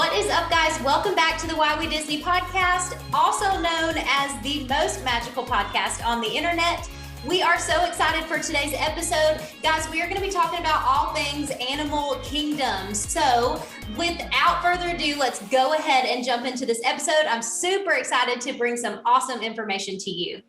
What is up, guys? Welcome back to the Why We Disney podcast, also known as the most magical podcast on the internet. We are so excited for today's episode. Guys, we are going to be talking about all things Animal Kingdom. So without further ado, let's go ahead and jump into this episode. I'm super excited to bring some awesome information to you.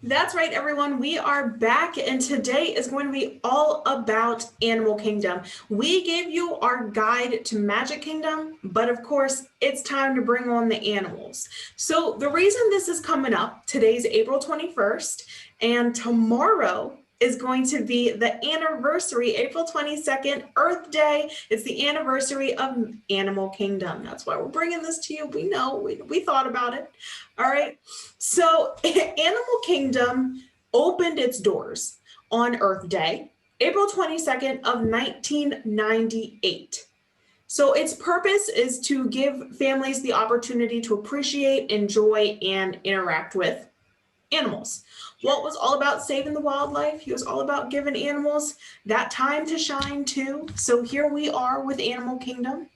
That's right, everyone. We are back, and today is going to be all about Animal Kingdom. We gave you our guide to Magic Kingdom, but of course, it's time to bring on the animals. So the reason this is coming up, today's April 21st, and tomorrow is going to be the anniversary, April 22nd, Earth Day. It's the anniversary of Animal Kingdom. That's why we're bringing this to you. We know, we thought about it. All right. So Animal Kingdom opened its doors on Earth Day, April 22nd of 1998. So its purpose is to give families the opportunity to appreciate, enjoy, and interact with animals. Walt was all about saving the wildlife. He was all about giving animals that time to shine too. So here we are with Animal Kingdom.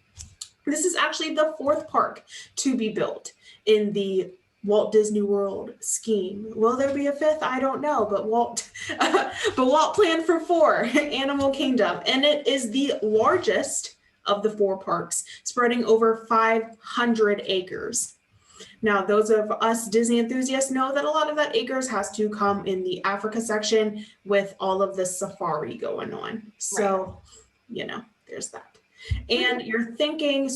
This is actually the fourth park to be built in the Walt Disney World scheme. Will there be a fifth? I don't know, but Walt planned for four, Animal Kingdom, and it is the largest of the four parks, spreading over 500 acres. Now, those of us Disney enthusiasts know that a lot of that acres has to come in the Africa section with all of the safari going on. So, there's that. And you're thinking,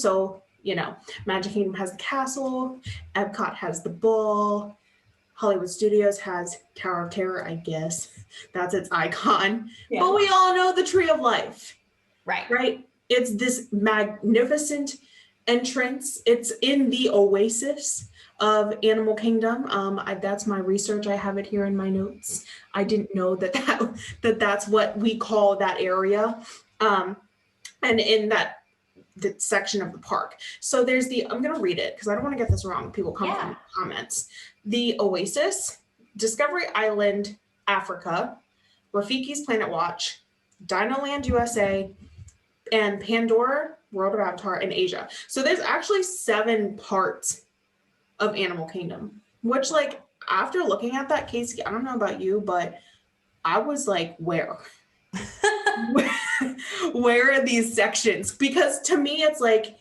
Magic Kingdom has the castle, Epcot has the ball, Hollywood Studios has Tower of Terror, I guess. That's its icon. Yeah. But we all know the Tree of Life. Right? It's this magnificent entrance. It's in the oasis of Animal Kingdom. That's my research. I have it here in my notes. I didn't know that's what we call that area. And in that section of the park. So there's I'm going to read it because I don't want to get this wrong. People come from comments. The Oasis, Discovery Island, Africa, Rafiki's Planet Watch, Dinoland USA, and Pandora, World of Avatar, in Asia. So there's actually 7 parts of Animal Kingdom, which, after looking at that, Kaycee, I don't know about you, but I was like, where? Where are these sections? Because to me, it's like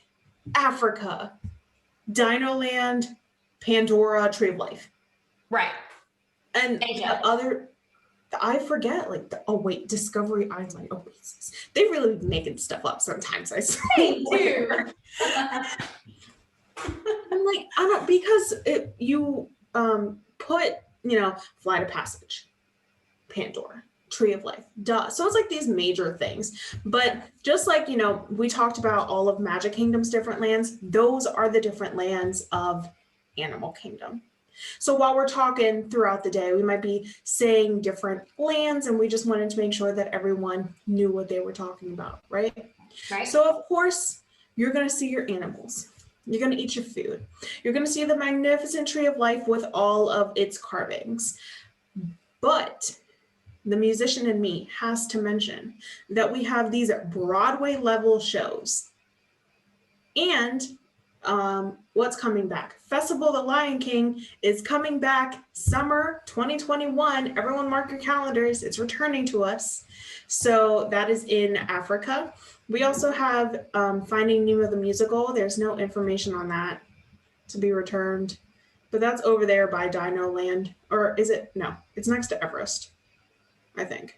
Africa, Dinoland, Pandora, Tree of Life. Right. And Asia. I forget, Discovery Island, Oasis. They really be making stuff up sometimes, I swear. They do. I'm like, I don't, because you put, Flight of Passage, Pandora, Tree of Life, duh. So it's like these major things. But just like, we talked about all of Magic Kingdom's different lands, those are the different lands of Animal Kingdom. So while we're talking throughout the day, we might be saying different lands, and we just wanted to make sure that everyone knew what they were talking about, right? So of course, you're going to see your animals. You're going to eat your food. You're going to see the magnificent Tree of Life with all of its carvings. But the musician in me has to mention that we have these Broadway level shows. And what's coming back? Festival of the Lion King is coming back summer 2021. Everyone mark your calendars. It's returning to us. So that is in Africa. We also have Finding Nemo the musical. There's no information on that to be returned, but that's over there by Dino Land. Or is it? No, it's next to Everest, I think.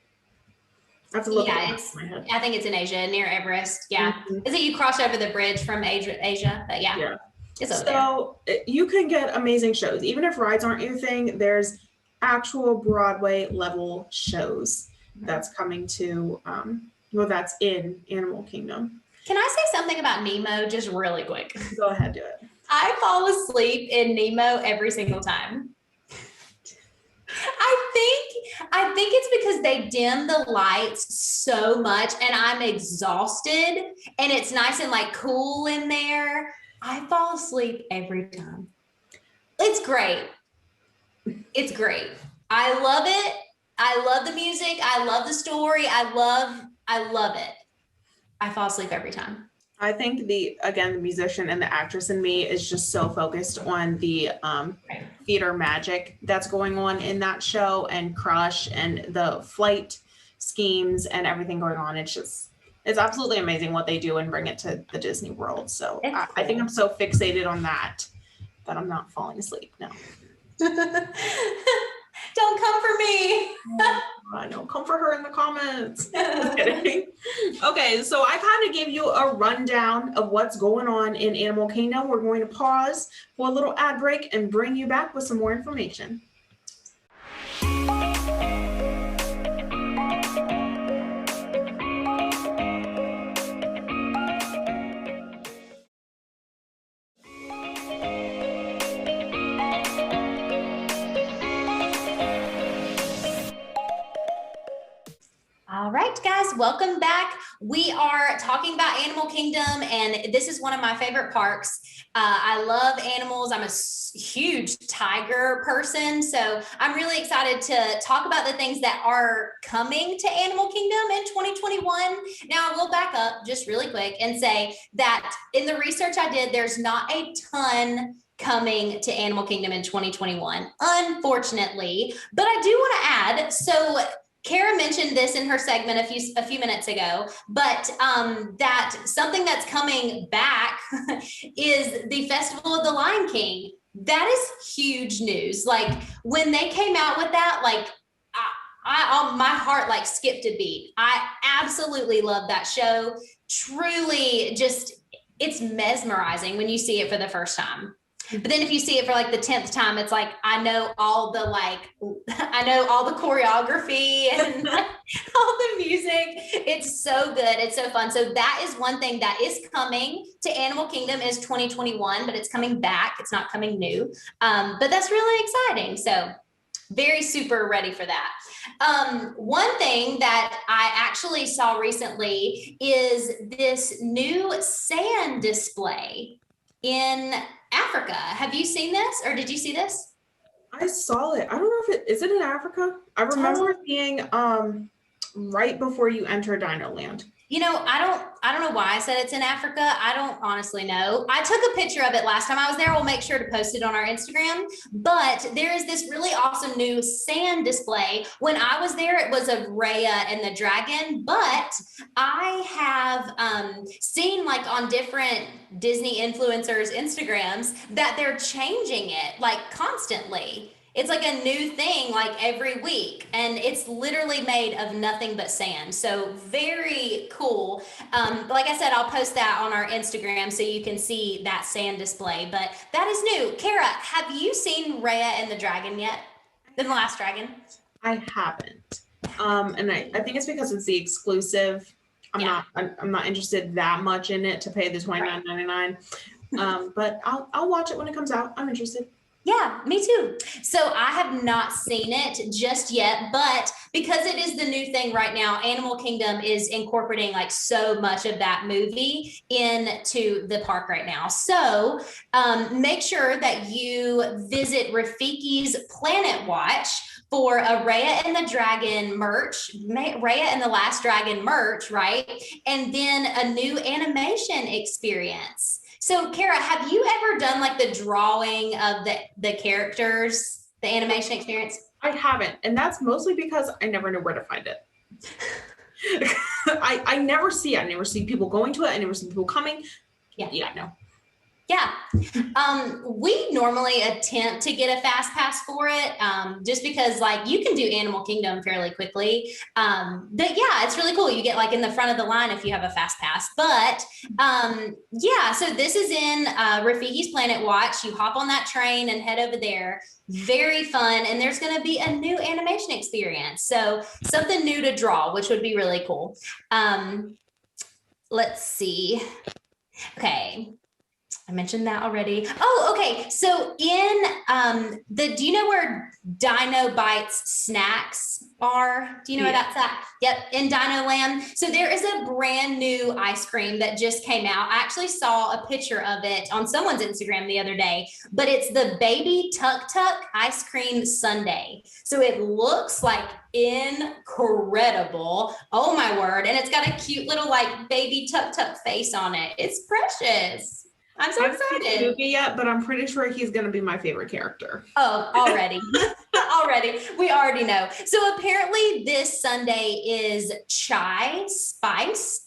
I have to look at it in my head. I think it's in Asia, near Everest. Yeah. Mm-hmm. Is it you cross over the bridge from Asia? But yeah. It's over there. So you can get amazing shows. Even if rides aren't your thing, there's actual Broadway level shows that's coming to, that's in Animal Kingdom. Can I say something about Nemo just really quick? Go ahead, do it. I fall asleep in Nemo every single time. I think it's because they dim the lights so much and I'm exhausted and it's nice and cool in there. I fall asleep every time. It's great. It's great. I love it. I love the music. I love the story. I love it. I fall asleep every time. I think the musician and the actress in me is just so focused on the theater magic that's going on in that show, and Crush and the flight schemes and everything going on. It's absolutely amazing what they do and bring it to the Disney World. So I think I'm so fixated on that I'm not falling asleep now. Don't come for me. I know, come for her in the comments. Just kidding. Okay, so I kind of gave you a rundown of what's going on in Animal Kingdom. We're going to pause for a little ad break and bring you back with some more information. All right, guys, welcome back. We are talking about Animal Kingdom, and this is one of my favorite parks. I love animals. I'm a huge tiger person, so I'm really excited to talk about the things that are coming to Animal Kingdom in 2021. Now, I will back up just really quick and say that in the research I did, there's not a ton coming to Animal Kingdom in 2021, unfortunately, but I do want to add, so Kara mentioned this in her segment a few minutes ago, but that something that's coming back is the Festival of the Lion King. That is huge news. Like when they came out with that, like my heart like skipped a beat. I absolutely love that show. Truly, just it's mesmerizing when you see it for the first time. But then if you see it for like the 10th time, it's like, I know all the choreography and all the music. It's so good. It's so fun. So that is one thing that is coming to Animal Kingdom is 2021, but it's coming back. It's not coming new. But that's really exciting. So very super ready for that. One thing that I actually saw recently is this new sand display in Africa. Have you seen this, or did you see this? I saw it. I don't know if is it in Africa? I remember it being right before you enter Dinoland. You know, I don't know why I said it's in Africa. I don't honestly know. I took a picture of it last time I was there. We'll make sure to post it on our Instagram. But there is this really awesome new sand display. When I was there, it was of Raya and the dragon. But I have seen like on different Disney influencers' Instagrams that they're changing it like constantly. It's like a new thing like every week, and it's literally made of nothing but sand. So very cool. Like I said, I'll post that on our Instagram so you can see that sand display, but that is new. Kara, have you seen Raya and the Dragon yet? The Last Dragon? I haven't. And I think it's because it's the exclusive. I'm not interested that much in it to pay the $29.99. But I'll watch it when it comes out. I'm interested. Yeah, me too. So I have not seen it just yet, but because it is the new thing right now, Animal Kingdom is incorporating like so much of that movie into the park right now. So make sure that you visit Rafiki's Planet Watch for a Raya and the Dragon merch, Raya and the Last Dragon merch, right? And then a new animation experience. So Kara, have you ever done like the drawing of the characters, the animation experience? I haven't. And that's mostly because I never know where to find it. I never see it. I never see people going to it. I never see people coming. Yeah, no. Yeah. We normally attempt to get a fast pass for it, just because like you can do Animal Kingdom fairly quickly. But yeah, it's really cool. You get like in the front of the line if you have a fast pass. But yeah, so this is in Rafiki's Planet Watch. You hop on that train and head over there. Very fun. And there's going to be a new animation experience. So something new to draw, which would be really cool. Let's see. Okay. I mentioned that already. Oh, okay. So do you know where Dino Bites snacks are? Do you know where that's at? Yep, in Dino Land. So there is a brand new ice cream that just came out. I actually saw a picture of it on someone's Instagram the other day, but it's the Baby Tuk Tuk ice cream sundae. So it looks like incredible. Oh my word. And it's got a cute little like baby tuk tuk face on it. It's precious. I'm so excited. I haven't seen the movie yet, but I'm pretty sure he's going to be my favorite character. Oh, already. Already. We already know. So apparently this sundae is chai spice.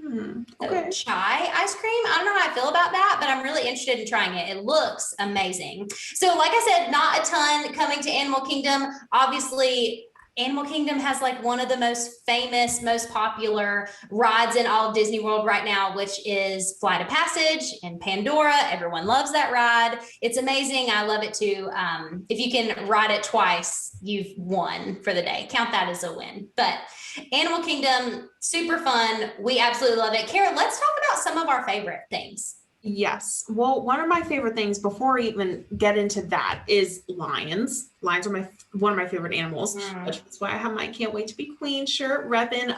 Okay. So chai ice cream. I don't know how I feel about that, but I'm really interested in trying it. It looks amazing. So like I said, not a ton coming to Animal Kingdom. Obviously, Animal Kingdom has like one of the most famous, most popular rides in all of Disney World right now, which is Flight of Passage in Pandora. Everyone loves that ride. It's amazing. I love it too. If you can ride it twice, you've won for the day. Count that as a win. But Animal Kingdom, super fun. We absolutely love it. Kara, let's talk about some of our favorite things. Yes. Well, one of my favorite things before I even get into that is lions. Lions are one of my favorite animals, which is why I have my Can't Wait to Be Queen shirt repping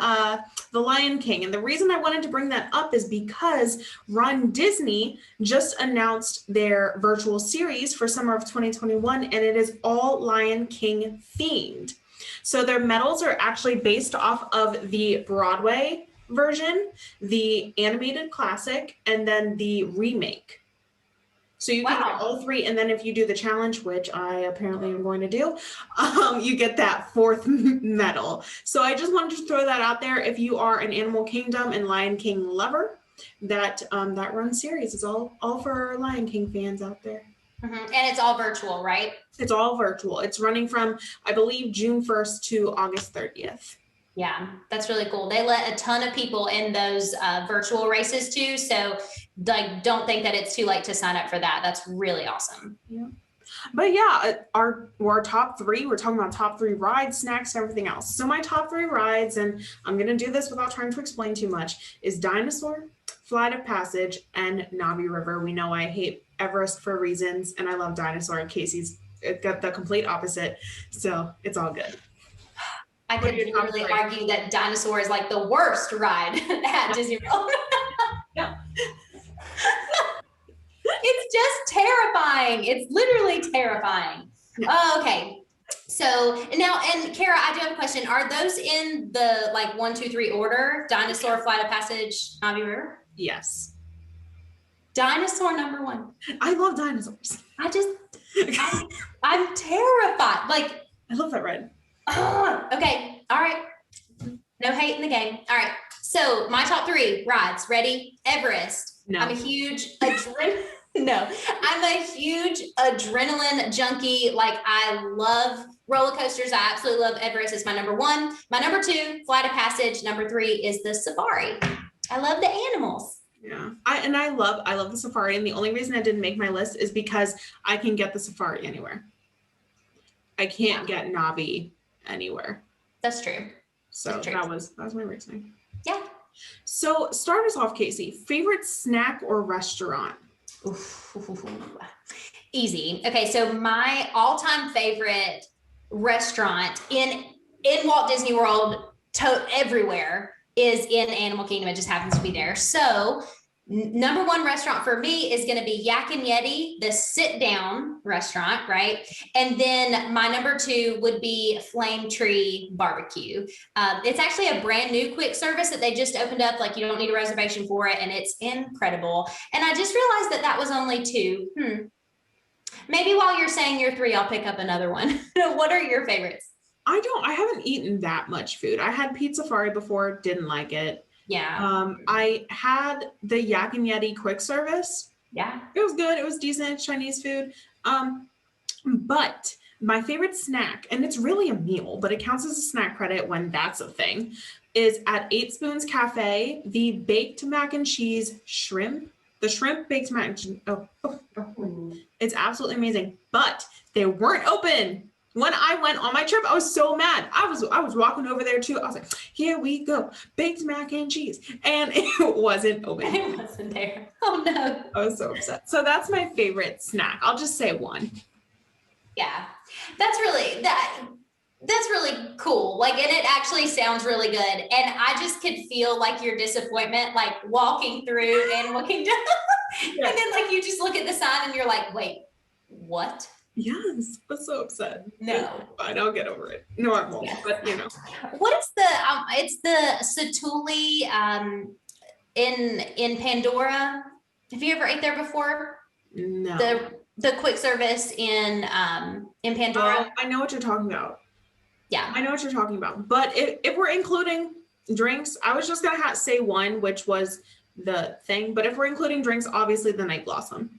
the Lion King. And the reason I wanted to bring that up is because Run Disney just announced their virtual series for summer of 2021, and it is all Lion King themed. So their medals are actually based off of the Broadway version, the animated classic, and then the remake. So you can get all three, and then if you do the challenge, which I apparently am going to do, you get that fourth medal. So I just wanted to throw that out there. If you are an Animal Kingdom and Lion King lover, that Run series is all for our Lion King fans out there. And it's all virtual, right? It's all virtual. It's running from, I believe, June 1st to August 30th. Yeah, that's really cool. They let a ton of people in those virtual races too. So like, don't think that it's too late to sign up for that. That's really awesome. Yeah. But yeah, our top three, we're talking about top three rides, snacks, and everything else. So my top three rides, and I'm going to do this without trying to explain too much, is Dinosaur, Flight of Passage, and Navi River. We know I hate Everest for reasons, and I love Dinosaur. Kaycee's got the complete opposite. So it's all good. I could literally argue that Dinosaur is like the worst ride at Disney World. Yeah. It's just terrifying. It's literally terrifying. Yeah. Oh, okay. So now, and Kara, I do have a question. Are those in the like 1, 2, 3 order? Dinosaur, Flight of Passage, Navi River? Yes. Dinosaur number 1. I love dinosaurs. I'm terrified. Like, I love that ride. Okay. All right. No hate in the game. All right. So my top 3 rides. Ready? Everest. No. I'm a huge adrenaline junkie. Like, I love roller coasters. I absolutely love Everest. It's my number 1. My number 2, Flight of Passage. Number 3 is the Safari. I love the animals. Yeah. I love the Safari. And the only reason I didn't make my list is because I can get the Safari anywhere. I can't get Navi anywhere. That's true. So That's true. that was my reasoning. Yeah. So start us off, Kaycee. Favorite snack or restaurant? Easy. Okay, so my all-time favorite restaurant in Walt Disney World, everywhere, is in Animal Kingdom. It just happens to be there. So number 1 restaurant for me is going to be Yak and Yeti, the sit-down restaurant, right? And then my number 2 would be Flame Tree Barbecue. It's actually a brand new quick service that they just opened up. Like, you don't need a reservation for it, and it's incredible. And I just realized that was only 2. Maybe while you're saying your 3, I'll pick up another one. What are your favorites? I haven't eaten that much food. I had Pizza Safari before, didn't like it. Yeah. I had the Yak and Yeti quick service. Yeah. It was good. It was decent Chinese food. But my favorite snack, and it's really a meal, but it counts as a snack credit when that's a thing, is at 8 Spoons Cafe, the baked mac and cheese shrimp. The shrimp baked mac and cheese. It's absolutely amazing. But they weren't open When I went on my trip, I was so mad. I was walking over there too. I was like, here we go, baked mac and cheese. And it wasn't open. It wasn't there. Oh no. I was so upset. So that's my favorite snack. I'll just say one. Yeah. That's really cool. Like, and it actually sounds really good. And I just could feel like your disappointment, like walking through and looking down. Yeah. And then like you just look at the sign and you're like, wait, what? Yes, I was so upset. No. Fine, I'll get over it. No, I won't. Yeah. But you know, What is it's the Satuli in Pandora. Have you ever ate there before? no. The quick service in Pandora. Oh, I know what you're talking about. Yeah. I know what you're talking about. But if we're including drinks, I was just gonna say one, which was the thing. But if we're including drinks, obviously the Night Blossom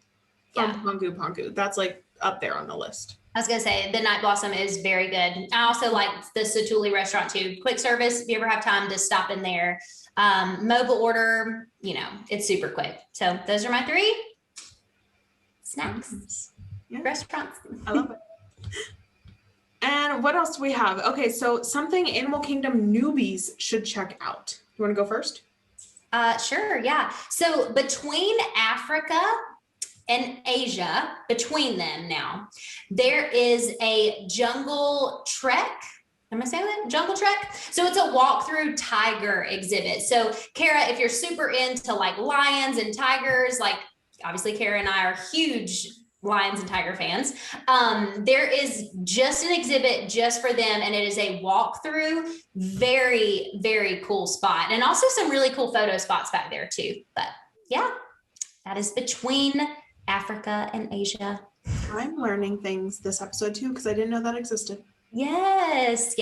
from Pangu Pangu. That's like up there on the list. I was gonna say the Night Blossom is very good. I also like the Satuli restaurant too. Quick service. If you ever have time to stop in there, mobile order. You know, it's super quick. So those are my 3 snacks. Yeah. Restaurants. I love it. And what else do we have? Okay, so something Animal Kingdom newbies should check out. You want to go first? Sure. Yeah. So between Africa and Asia, between them now, there is a jungle trek. Am I saying that? Jungle trek? So it's a walkthrough tiger exhibit. So Kara, if you're super into like lions and tigers, like obviously Kara and I are huge lions and tiger fans. There is just an exhibit just for them, and it is a walkthrough. Very, very cool spot. And also some really cool photo spots back there too. But yeah, that is between Africa and Asia. I'm learning things this episode too, because I didn't know that existed. Yes.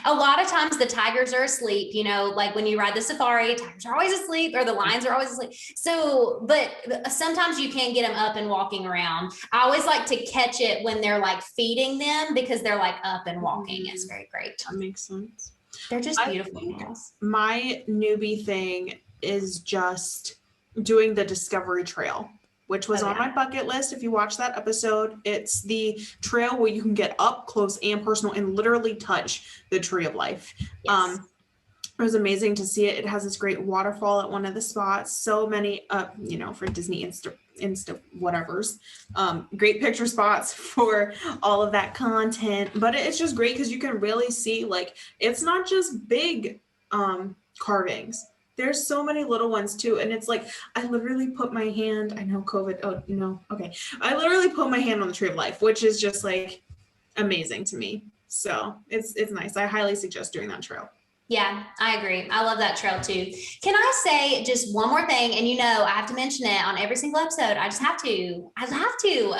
A lot of times the tigers are asleep, you know, like when you ride the safari, tigers are always asleep or the lions are always asleep. So, but sometimes you can get them up and walking around. I always like to catch it when they're like feeding them because they're like up and walking. It's very great. That makes sense. They're just beautiful animals. My newbie thing is just doing the Discovery Trail, which was on my bucket list. If you watch that episode, it's the trail where you can get up close and personal and literally touch the Tree of Life. Yes. It was amazing to see it. It has this great waterfall at one of the spots. So many, for Disney Insta whatevers. Great picture spots for all of that content. But it's just great because you can really see, like, it's not just big carvings. There's so many little ones too. And it's like, I literally put my hand, I know COVID, oh no, okay. I literally put my hand on the Tree of Life, which is just like amazing to me. So it's nice. I highly suggest doing that trail. Yeah, I agree. I love that trail too. Can I say just one more thing? And you know, I have to mention it on every single episode. I have to,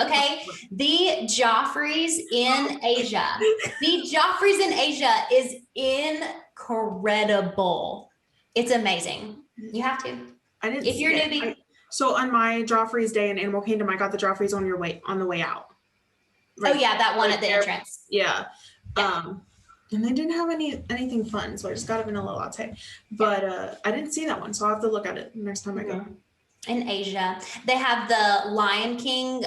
okay? The Joffrey's in Asia. The Joffrey's in Asia is incredible. It's amazing. You have to. I didn't. If you're a newbie. So on my Joffrey's day in Animal Kingdom, I got the Joffrey's on the way out. Right. Oh yeah, that one at the entrance. Yeah. And they didn't have anything fun, so I just got a vanilla latte. But I didn't see that one, so I'll have to look at it next time I go. In Asia, they have the Lion King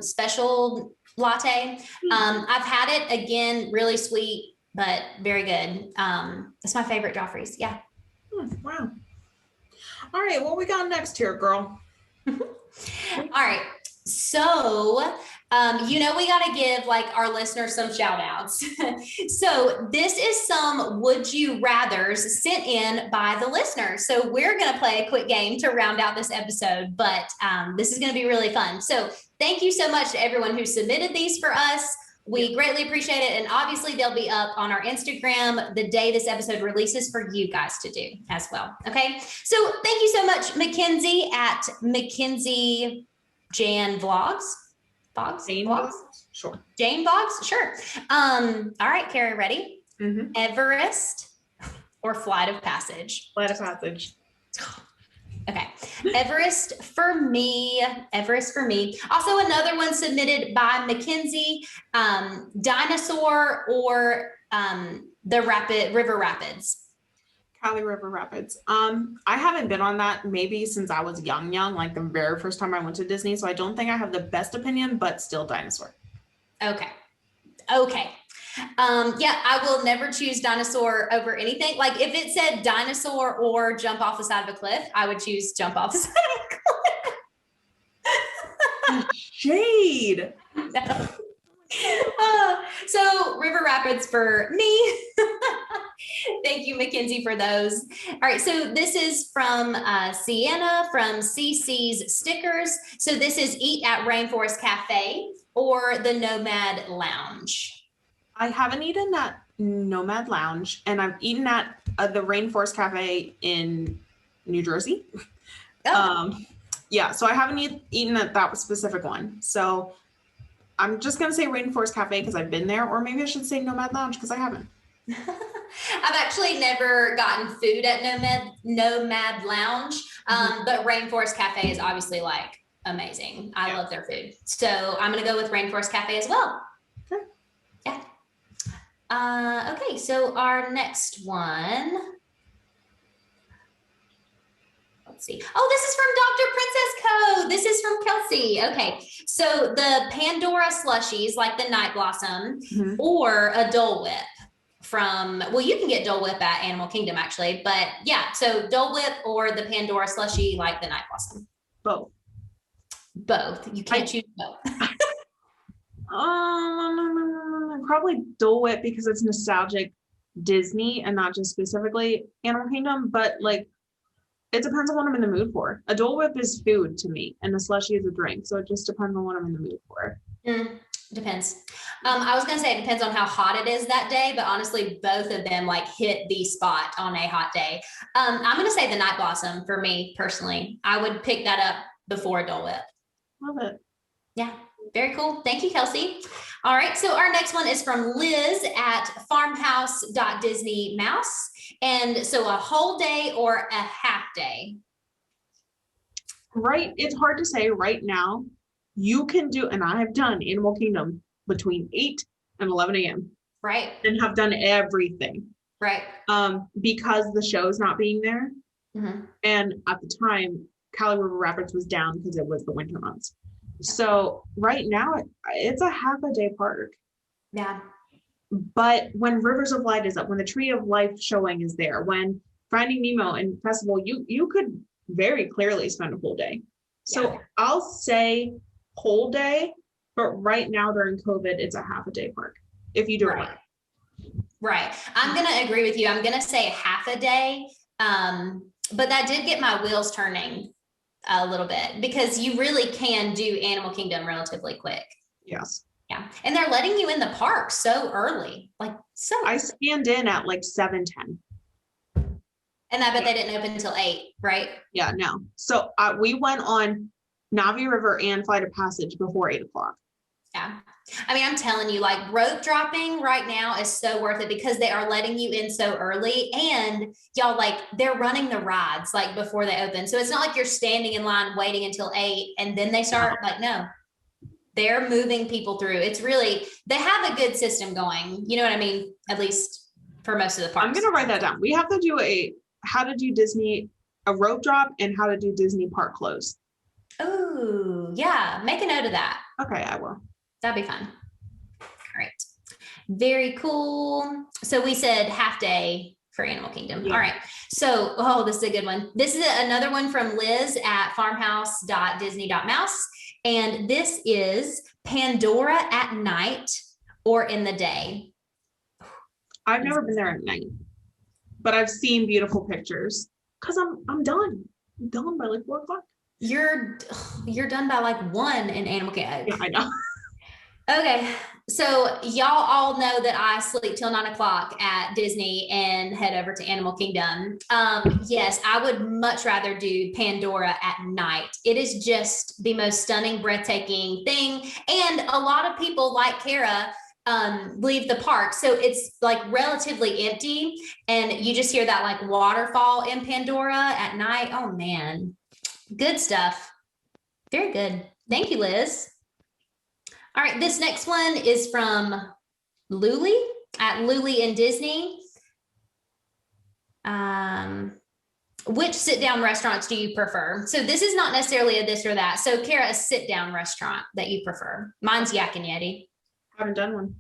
special latte. I've had it again, really sweet, but very good. It's my favorite Joffrey's. Yeah. Wow. All right, what we got next here, girl? All right. So, we got to give like our listeners some shout outs. So this is some would you rathers sent in by the listeners. So we're going to play a quick game to round out this episode, but this is going to be really fun. So thank you so much to everyone who submitted these for us. We greatly appreciate it. And obviously they'll be up on our Instagram the day this episode releases for you guys to do as well. Okay. So thank you so much, Mackenzie at Mackenzie Jan Vlogs. Jane Vlogs? Sure. Jane Vlogs? Sure. All right, Kara, ready? Mm-hmm. Everest or Flight of Passage? Flight of Passage. Okay. Everest for me. Also another one submitted by Mackenzie, Dinosaur or the River Rapids. Cali River Rapids. I haven't been on that maybe since I was young, like the very first time I went to Disney. So I don't think I have the best opinion, but still Dinosaur. Okay. Yeah, I will never choose dinosaur over anything. Like if it said dinosaur or jump off the side of a cliff, I would choose jump off the side of a cliff. Shade. No. So River Rapids for me. Thank you, Mackenzie, for those. All right, so this is from Sienna from CC's Stickers. So this is Eat at Rainforest Cafe or the Nomad Lounge. I haven't eaten at Nomad Lounge, and I've eaten at the Rainforest Cafe in New Jersey. Oh. Yeah, so I haven't eaten at that specific one. So I'm just going to say Rainforest Cafe because I've been there, or maybe I should say Nomad Lounge because I haven't. I've actually never gotten food at Nomad Lounge, but Rainforest Cafe is obviously like amazing. I love their food. So I'm going to go with Rainforest Cafe as well. Okay. Yeah. Okay, so our next one. Let's see. Oh, this is from Dr. Princess Co. This is from Kelsey. Okay. So the Pandora slushies, like the Night Blossom, or a Dole Whip from, well, you can get Dole Whip at Animal Kingdom actually, but yeah. So Dole Whip or the Pandora slushie, like the Night Blossom. Both. You can't choose both. Probably Dole Whip because it's nostalgic Disney and not just specifically Animal Kingdom, but like, it depends on what I'm in the mood for. A Dole Whip is food to me, and a slushie is a drink. So it just depends on what I'm in the mood for. Depends. I was going to say it depends on how hot it is that day, but honestly, both of them like hit the spot on a hot day. I'm going to say the Night Blossom for me personally. I would pick that up before a Dole Whip. Love it. Yeah, very cool. Thank you, Kelsey. All right, so our next one is from Liz at farmhouse.disneymouse. And so a whole day or a half day? Right, it's hard to say right now. You can do, and I have done Animal Kingdom between 8 and 11 a.m. Right. And have done everything. Right. Because the show's not being there. And at the time, Cali River Rapids was down because it was the winter months. So right now it's a half a day park. Yeah. But when Rivers of Light is up, when the Tree of Life showing is there, when Finding Nemo and Festival, you could very clearly spend a whole day. So I'll say whole day, but right now during COVID, it's a half a day park if you do it right. Right. I'm going to agree with you. I'm going to say half a day. But that did get my wheels turning a little bit because you really can do Animal Kingdom relatively quick. Yes. Yeah. And they're letting you in the park so early. Like so I scanned in at like 7:10. And I bet they didn't open until 8, right? Yeah, no. So we went on Navi River and Flight of Passage before 8 o'clock. Yeah. I mean, I'm telling you, like rope dropping right now is so worth it because they are letting you in so early and y'all like they're running the rides like before they open. So it's not like you're standing in line waiting until 8 and then they start no, they're moving people through. It's really, they have a good system going. You know what I mean? At least for most of the parks. I'm going to write that down. We have to do how to do Disney, a rope drop and how to do Disney park close. Oh yeah. Make a note of that. Okay. I will. That'd be fun. All right. Very cool. So we said half day for Animal Kingdom. Yeah. All right. So, this is a good one. This is another one from Liz at farmhouse.disney.mouse. And this is Pandora at night or in the day. I've never been there at night, but I've seen beautiful pictures because I'm done. I'm done by like 4 o'clock. You're done by like 1 in Animal Kingdom. Yeah, I know. Okay, so y'all all know that I sleep till 9 o'clock at Disney and head over to Animal Kingdom. Yes, I would much rather do Pandora at night. It is just the most stunning, breathtaking thing. And a lot of people like Kara leave the park. So it's like relatively empty and you just hear that like waterfall in Pandora at night. Oh man, good stuff. Very good. Thank you, Liz. All right, this next one is from Luli at Luli and Disney. Which sit-down restaurants do you prefer? So this is not necessarily a this or that. So Kara, a sit-down restaurant that you prefer. Mine's Yak and Yeti. Haven't done one.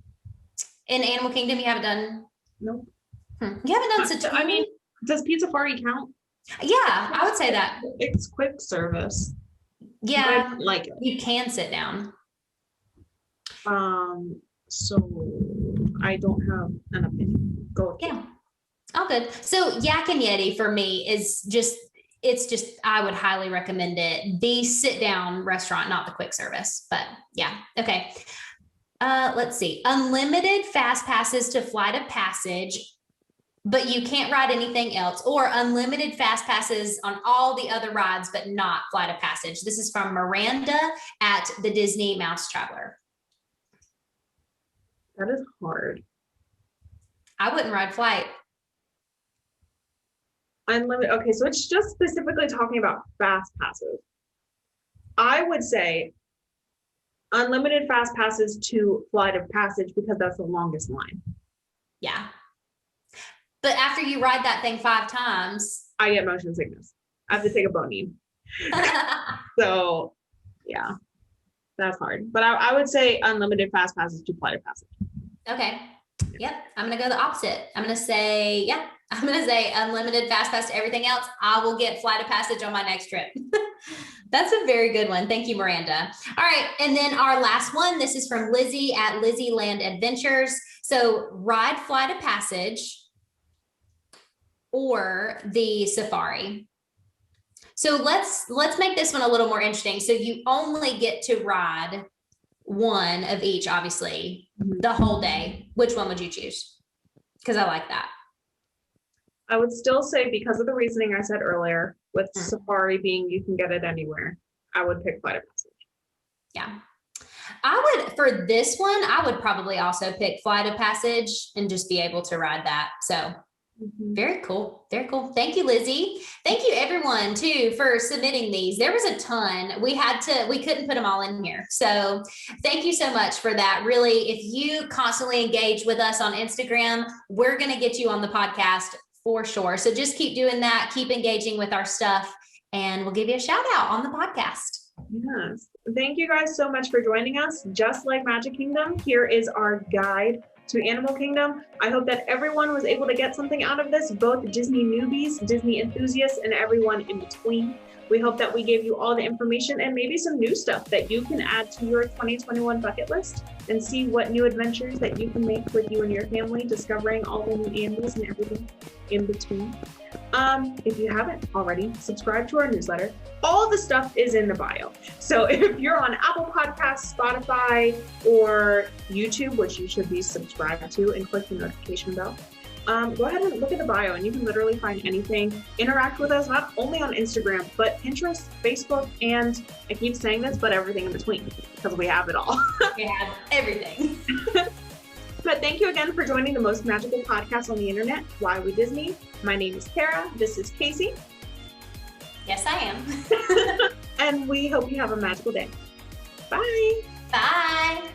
In Animal Kingdom, you haven't done? Nope. You haven't done Satori? I mean, does Pizza Party count? Yeah, I would say that. It's quick service. Yeah, I like it. You can sit down. So I don't have an opinion. Go. Yeah, all good. So Yak and Yeti for me is just, it's just, I would highly recommend it. The sit down restaurant, not the quick service, but yeah. Okay. Let's see. Unlimited fast passes to Flight of Passage, but you can't ride anything else, or unlimited fast passes on all the other rides, but not Flight of Passage. This is from Miranda at the Disney Mouse Traveler. That is hard. I wouldn't ride Flight. Unlimited. Okay, so it's just specifically talking about fast passes. I would say unlimited fast passes to Flight of Passage because that's the longest line. Yeah. But after you ride that thing 5 times, I get motion sickness. I have to take a Bonine. So yeah, that's hard. But I would say unlimited fast passes to Flight of Passage. Okay. Yep. I'm going to go the opposite. I'm going to say unlimited fast pass to everything else. I will get Flight of Passage on my next trip. That's a very good one. Thank you, Miranda. All right. And then our last one, this is from Lizzie at Lizzie Land Adventures. So ride Flight of Passage or the safari. So let's make this one a little more interesting. So you only get to ride one of each, obviously, the whole day. Which one would you choose? Because I like that. I would still say, because of the reasoning I said earlier, with safari being you can get it anywhere, I would pick Flight of Passage. Yeah. I would, for this one, I would probably also pick Flight of Passage and just be able to ride that. So very cool. Very cool. Thank you, Lizzie. Thank you everyone too for submitting these. There was a ton. We couldn't put them all in here. So thank you so much for that. Really, if you constantly engage with us on Instagram, we're going to get you on the podcast for sure. So just keep doing that. Keep engaging with our stuff and we'll give you a shout out on the podcast. Yes. Thank you guys so much for joining us. Just like Magic Kingdom, here is our guide to Animal Kingdom. I hope that everyone was able to get something out of this, both Disney newbies, Disney enthusiasts, and everyone in between. We hope that we gave you all the information and maybe some new stuff that you can add to your 2021 bucket list and see what new adventures that you can make with you and your family, discovering all the new animals and everything in between. If you haven't already, subscribe to our newsletter. All the stuff is in the bio. So if you're on Apple Podcasts, Spotify, or YouTube, which you should be subscribed to, and click the notification bell, go ahead and look at the bio and you can literally find anything. Interact with us, not only on Instagram, but Pinterest, Facebook, and I keep saying this, but everything in between, because we have it all. We have everything. But thank you again for joining the most magical podcast on the internet, Why We Disney. My name is Tara. This is Kaycee. Yes, I am. And we hope you have a magical day. Bye. Bye.